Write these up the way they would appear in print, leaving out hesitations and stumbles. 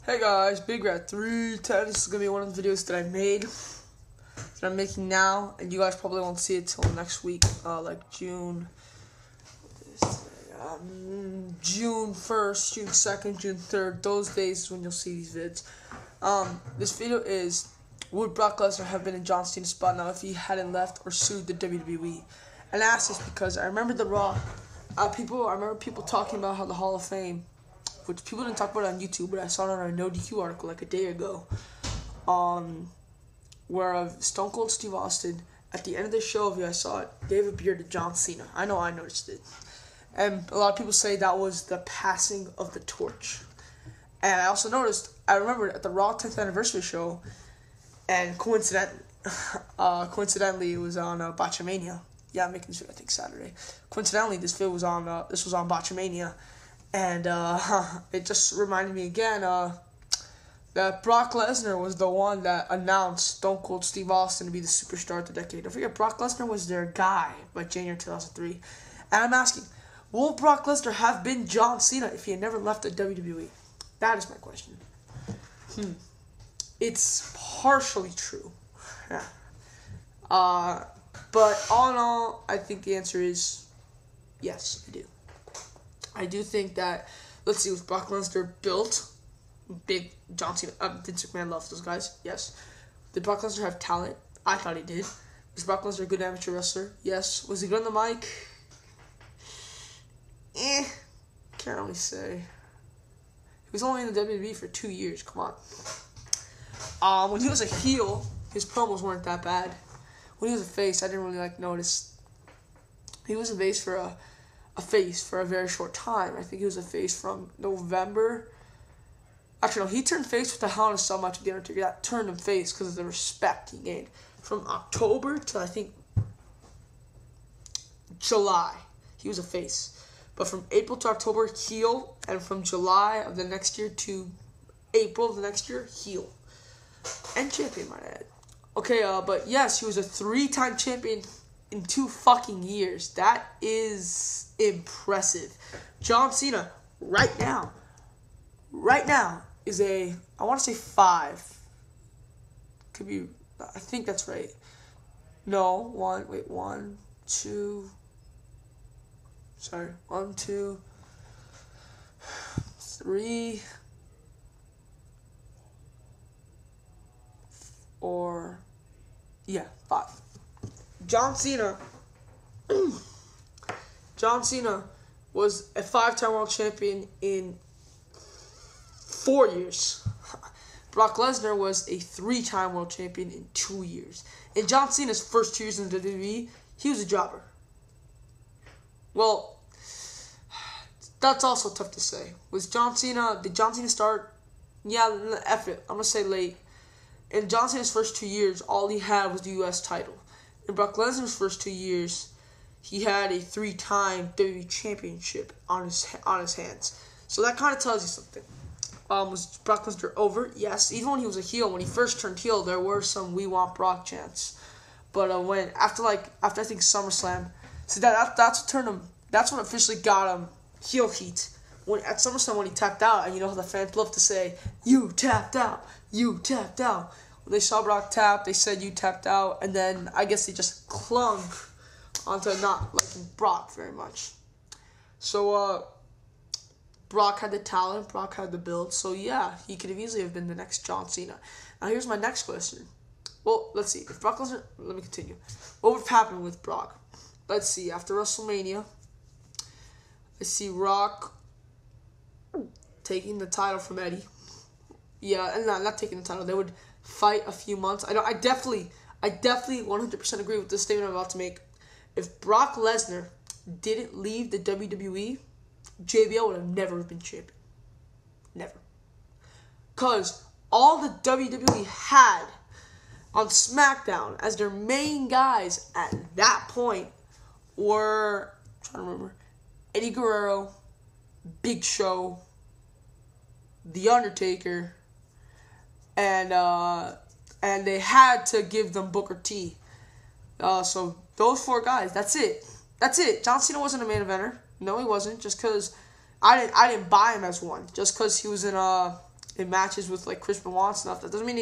Hey guys, Big Rat 310. This is gonna be one of the videos that I made that I'm making now, and you guys probably won't see it till next week, like June 1st, June 2nd, June 3rd. Those days is when you'll see these vids. This video is: would Brock Lesnar have been in John Cena's spot now if he hadn't left or sued the WWE? And I ask this because I remember the Raw. I remember people talking about how the Hall of Fame, which people didn't talk about it on YouTube, but I saw it on a No DQ article like a day ago, where Stone Cold Steve Austin, at the end of the show, if you guys saw it, gave a beer to John Cena. I know I noticed it. And a lot of people say that was the passing of the torch. And I also noticed, I remember at the Raw 10th anniversary show, and coincidentally it was on Botchamania. Yeah, I'm making this video, I think, Saturday. Coincidentally, this was on Botchamania. And it just reminded me again that Brock Lesnar was the one that announced Stone Cold Steve Austin to be the superstar of the decade. Don't forget, Brock Lesnar was their guy by January 2003. And I'm asking, will Brock Lesnar have been John Cena if he had never left the WWE? That is my question. It's partially true. Yeah. But all in all, I think the answer is yes, I do. I do think that, let's see, was Brock Lesnar built? Big John Cena, Vince McMahon loved those guys, yes. Did Brock Lesnar have talent? I thought he did. Was Brock Lesnar a good amateur wrestler? Yes. Was he good on the mic? Can't really say. He was only in the WWE for 2 years, come on. When he was a heel, his promos weren't that bad. When he was a face, I didn't really notice. He was a face for a very short time. I think he was a face from November. Actually, no, he turned face with the Hell in a Cell match with The Undertaker. That turned him face because of the respect he gained. From October to, I think, July, he was a face. But from April to October, heel. And from July of the next year to April of the next year, heel. And champion, might I add. Okay, but yes, he was a 3-time champion in 2 fucking years. That is impressive. John Cena, right now, is I want to say 5. Could be, I think that's right. No, 1, 2, 3, 4, yeah, 5. John Cena was a 5-time world champion in 4 years. Brock Lesnar was a 3-time world champion in 2 years. In John Cena's first 2 years in the WWE, he was a jobber. Well, that's also tough to say. Did John Cena start? Yeah, F it. I'm going to say late. In John Cena's first 2 years, all he had was the U.S. title. In Brock Lesnar's first 2 years, he had a 3-time WWE championship on his hands. So that kind of tells you something. Was Brock Lesnar over? Yes. Even when he was a heel, when he first turned heel, there were some "We Want Brock" chants. But after I think SummerSlam, see that's what turned him. That's what officially got him heel heat. At SummerSlam when he tapped out, and you know how the fans love to say, "You tapped out, you tapped out." When they saw Brock tap, they said, "You tapped out," and then I guess they just clung onto not liking Brock very much. So, Brock had the talent, Brock had the build, so yeah, he could have easily have been the next John Cena. Now here's my next question. Well, let's see. If Brock Lesnar, let me continue. What would have happened with Brock? Let's see. After WrestleMania, I see Rock taking the title from Eddie. Yeah, and not taking the title. They would fight a few months. I definitely 100% agree with this statement I'm about to make. If Brock Lesnar didn't leave the WWE, JBL would have never been champion. Never. Because all the WWE had on SmackDown as their main guys at that point were, I'm trying to remember, Eddie Guerrero, Big Show, The Undertaker, and they had to give them Booker T. So those 4 guys, that's it. John Cena wasn't a main eventer. No, he wasn't. Just because I didn't buy him as one. Just because he was in in matches with like Chris Benoit and stuff. That doesn't mean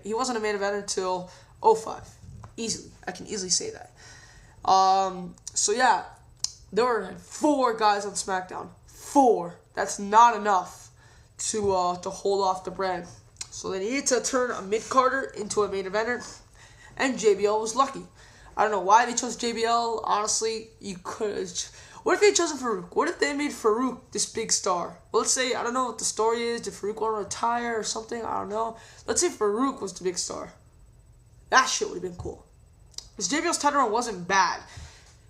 he wasn't a main event until 05. Easily. I can easily say that. So yeah, there were 4 guys on SmackDown. 4. That's not enough to hold off the brand. So they needed to turn a mid-carder into a main eventer, and JBL was lucky. I don't know why they chose JBL. Honestly, you could. What if they chose Farouk? What if they made Farouk this big star? Well, let's say, I don't know what the story is. Did Farouk want to retire or something? I don't know. Let's say Farouk was the big star. That shit would have been cool. Because JBL's title run wasn't bad.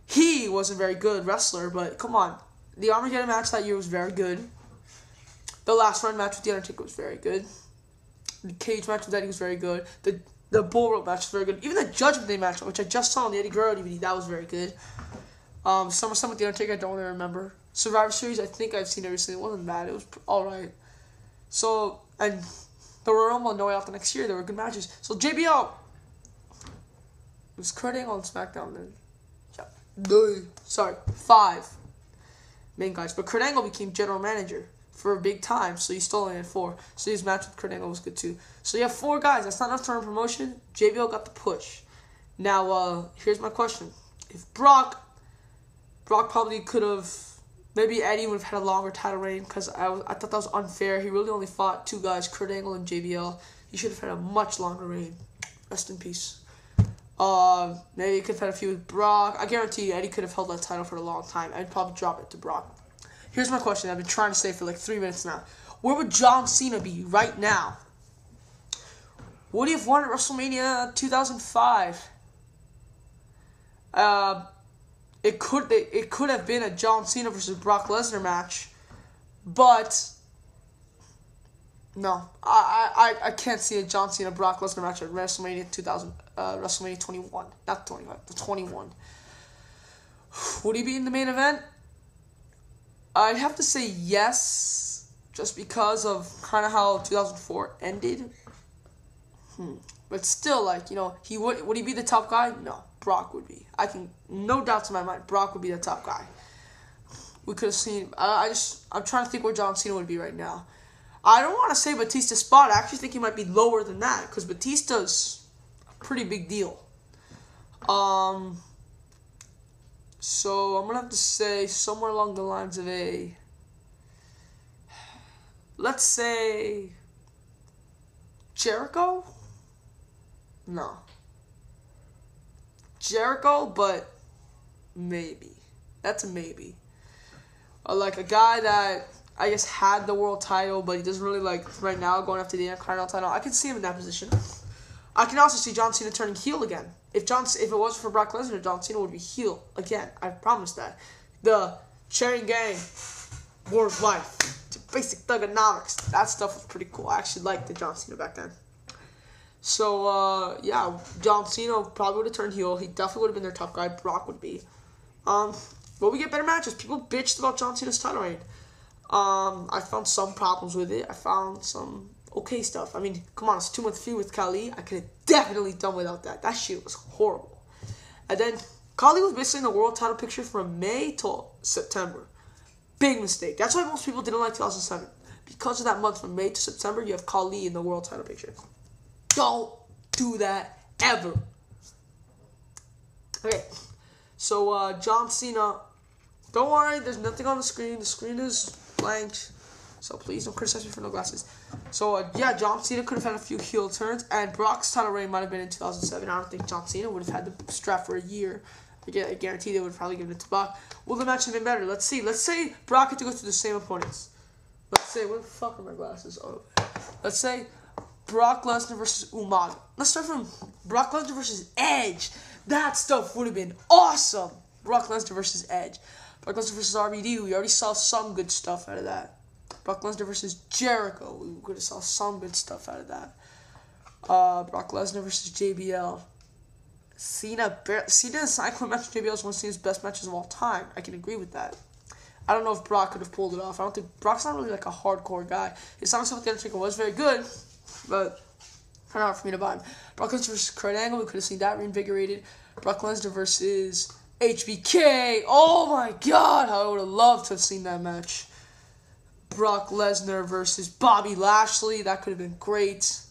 He wasn't a very good wrestler, but come on. The Armageddon match that year was very good. The last run match with The Undertaker was very good. The cage match with Eddie was very good. The Bull Rope match was very good. Even the Judgment Day match, which I just saw on the Eddie Guerrero DVD, that was very good. SummerSlam with The Undertaker, I don't really remember. Survivor Series, I think I've seen it recently. It wasn't bad. It was alright. So, and the Royal Rumble, no way off the next year. There were good matches. So, JBL was Kurt Angle on SmackDown then. Yeah. Sorry, 5 main guys. But Kurt Angle became general manager for a big time, so you still only had 4. So his match with Kurt Angle was good too. So you have 4 guys. That's not enough to run a promotion. JBL got the push. Now, here's my question. If Brock probably could have, maybe Eddie would have had a longer title reign, because I thought that was unfair. He really only fought 2 guys, Kurt Angle and JBL. He should have had a much longer reign. Rest in peace. Maybe he could have had a few with Brock. I guarantee you Eddie could have held that title for a long time. I'd probably drop it to Brock. Here's my question I've been trying to say for like 3 minutes now. Where would John Cena be right now? Would he have won at WrestleMania 2005? It could have been a John Cena versus Brock Lesnar match, but no, I can't see a John Cena Brock Lesnar match at WrestleMania 21, not 25, the 21. Would he be in the main event? I'd have to say yes, just because of kind of how 2004 ended. But still, like, you know, would he be the top guy? No, Brock would be. No doubts in my mind, Brock would be the top guy. We could have seen. I'm trying to think where John Cena would be right now. I don't want to say Batista's spot. I actually think he might be lower than that, because Batista's a pretty big deal. So I'm gonna have to say somewhere along the lines of let's say Jericho? No. Jericho, but maybe. That's a maybe. Like a guy that I guess had the world title, but he doesn't really like right now going after the Intercontinental title. I can see him in that position. I can also see John Cena turning heel again. If it wasn't for Brock Lesnar, John Cena would be heel again. I promise that. The Chain Gang, War of Life, basic thugonomics. That stuff was pretty cool. I actually liked the John Cena back then. So, yeah, John Cena probably would have turned heel. He definitely would have been their top guy. Brock would be. But we get better matches. People bitched about John Cena's title reign. I found some problems with it. I found some okay stuff. I mean, come on, it's a 2-month feud with Khali. I could have definitely done without that. That shit was horrible. And then Khali was basically in the world title picture from May till September. Big mistake. That's why most people didn't like 2007. Because of that month from May to September, you have Khali in the world title picture. Don't do that ever. Okay, so John Cena. Don't worry, there's nothing on the screen. The screen is blank. So please don't criticize me for no glasses. So, yeah, John Cena could have had a few heel turns. And Brock's title reign might have been in 2007. I don't think John Cena would have had the strap for a year. I guarantee they would have probably given it to Brock. Will the match have been better? Let's see. Let's say Brock had to go through the same opponents. Let's say, where the fuck are my glasses? Oh, let's say Brock Lesnar versus Umaga. Let's start from Brock Lesnar versus Edge. That stuff would have been awesome. Brock Lesnar versus Edge. Brock Lesnar versus RVD. We already saw some good stuff out of that. Brock Lesnar versus Jericho. We could have saw some good stuff out of that. Brock Lesnar versus JBL. Cena and Cyclone match with JBL is one of Cena's best matches of all time. I can agree with that. I don't know if Brock could have pulled it off. I don't think Brock's not really like a hardcore guy. His SummerSlam with The Undertaker was very good, but kind of hard for me to buy him. Brock Lesnar versus Kurt Angle. We could have seen that reinvigorated. Brock Lesnar versus HBK. Oh my god, how I would have loved to have seen that match. Brock Lesnar versus Bobby Lashley. That could have been great.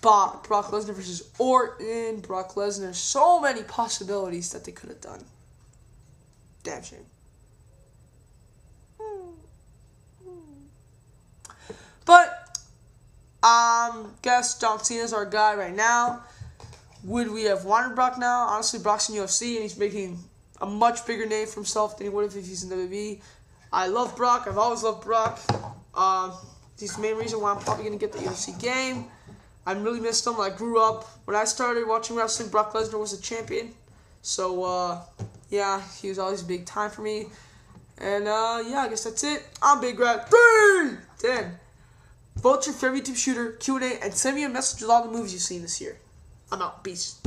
Brock Lesnar versus Orton. Brock Lesnar. So many possibilities that they could have done. Damn shame. But, guess John Cena's our guy right now. Would we have wanted Brock now? Honestly, Brock's in UFC and he's making a much bigger name for himself than he would have if he's in WWE. I love Brock. I've always loved Brock. He's the main reason why I'm probably going to get the UFC game. I really missed him. I grew up. When I started watching wrestling, Brock Lesnar was a champion. So, yeah, he was always a big time for me. And, yeah, I guess that's it. I'm Big Red. 3, 10. Vote your favorite YouTube shooter, Q&A, and send me a message with all the movies you've seen this year. I'm out. Peace.